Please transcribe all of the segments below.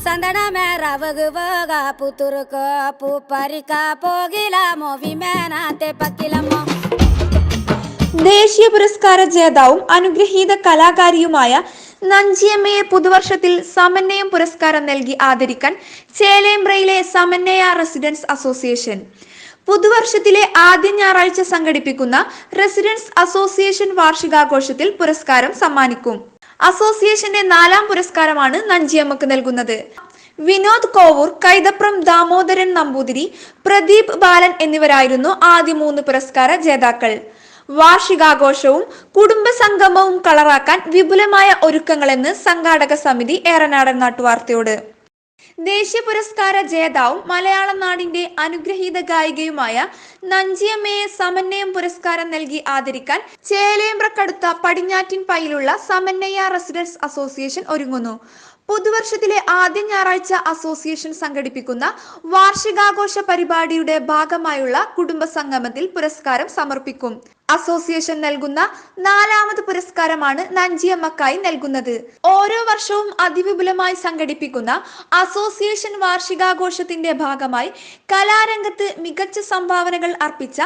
ಸಂದನಮೇರ ವಗುವಾಗ ಪುತುರುಕ ಪೂಪರಿಕ പോകില മോവിമേനാത്തെ പക്കിലമ്മ. ദേശീയ പുരസ്കാര ജേതാവും അനുഗ്രഹീത കലാകാരിയുമായ നഞ്ചിയമ്മയെ പുതുവർഷത്തിൽ സമന്വയം പുരസ്കാരം നൽകി ആദരിക്കാൻ ചേലേമ്പ്രയിലെ സമന്വയ റെസിഡൻസ് അസോസിയേഷൻ പുതുവർഷത്തിലെ ആദ്യ ഞായറാഴ്ച സംഘടിപ്പിക്കുന്ന റെസിഡൻസ് അസോസിയേഷൻ വാർഷികാഘോഷത്തിൽ പുരസ്കാരം സമ്മാനിക്കും. അസോസിയേഷന്റെ 4ാം പുരസ്കാരമാണ് നഞ്ചിയമ്മക്ക് നൽകുന്നത്. വിനോദ് കോവൂർ, കൈതപ്രം ദാമോദരൻ നമ്പൂതിരി, പ്രദീപ് ബാലൻ എന്നിവരായിരുന്നു ആദ്യ 3 പുരസ്കാര ജേതാക്കൾ. വാർഷികാഘോഷവും കുടുംബസംഗമവും കളറാക്കാൻ വിപുലമായ ഒരുക്കങ്ങളെന്ന് സംഘാടക സമിതി ഏറനാടൻ നാട്ടുവാർത്തയോട്. ദേശീയ പുരസ്കാര ജേതാവും മലയാള നാടിന്റെ അനുഗ്രഹീത ഗായികയുമായ നഞ്ചിയമ്മയെ സമന്വയം പുരസ്കാരം നൽകി ആദരിക്കാൻ ചേലേമ്പ്രക്കടുത്ത പടിഞ്ഞാറ്റിൻ പൈയിലുള്ള സമന്വയ റെസിഡൻസ് അസോസിയേഷൻ ഒരുങ്ങുന്നു. പുതുവർഷത്തിലെ ആദ്യ ഞായറാഴ്ച അസോസിയേഷൻ സംഘടിപ്പിക്കുന്ന വാർഷികാഘോഷ പരിപാടിയുടെ ഭാഗമായുള്ള കുടുംബസംഗമത്തിൽ പുരസ്കാരം സമർപ്പിക്കും. അസോസിയേഷൻ നൽകുന്ന 4ാമത് പുരസ്കാരമാണ് നഞ്ചിയമ്മക്കായി നൽകുന്നത്. ഓരോ വർഷവും അതിവിപുലമായി സംഘടിപ്പിക്കുന്ന അസോസിയേഷൻ വാർഷികാഘോഷത്തിന്റെ ഭാഗമായി കലാരംഗത്ത് മികച്ച സംഭാവനകൾ അർപ്പിച്ച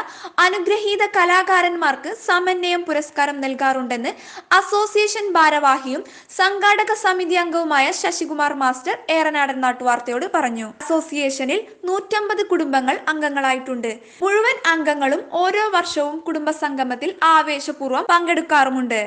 അനുഗ്രഹീത കലാകാരന്മാർക്ക് സമന്വയം പുരസ്കാരം നൽകാറുണ്ടെന്ന് അസോസിയേഷൻ ഭാരവാഹിയും സംഘാടക സമിതി അംഗവുമായ ശശികുമാർ മാസ്റ്റർ ഏറനാടൻ നാട്ടുവാർത്തയോട് പറഞ്ഞു. അസോസിയേഷനിൽ 150 കുടുംബങ്ങൾ അംഗങ്ങളായിട്ടുണ്ട്. മുഴുവൻ അംഗങ്ങളും ഓരോ വർഷവും കുടുംബസംഗമത്തിൽ ആവേശപൂർവ്വം പങ്കെടുക്കാറുമുണ്ട്.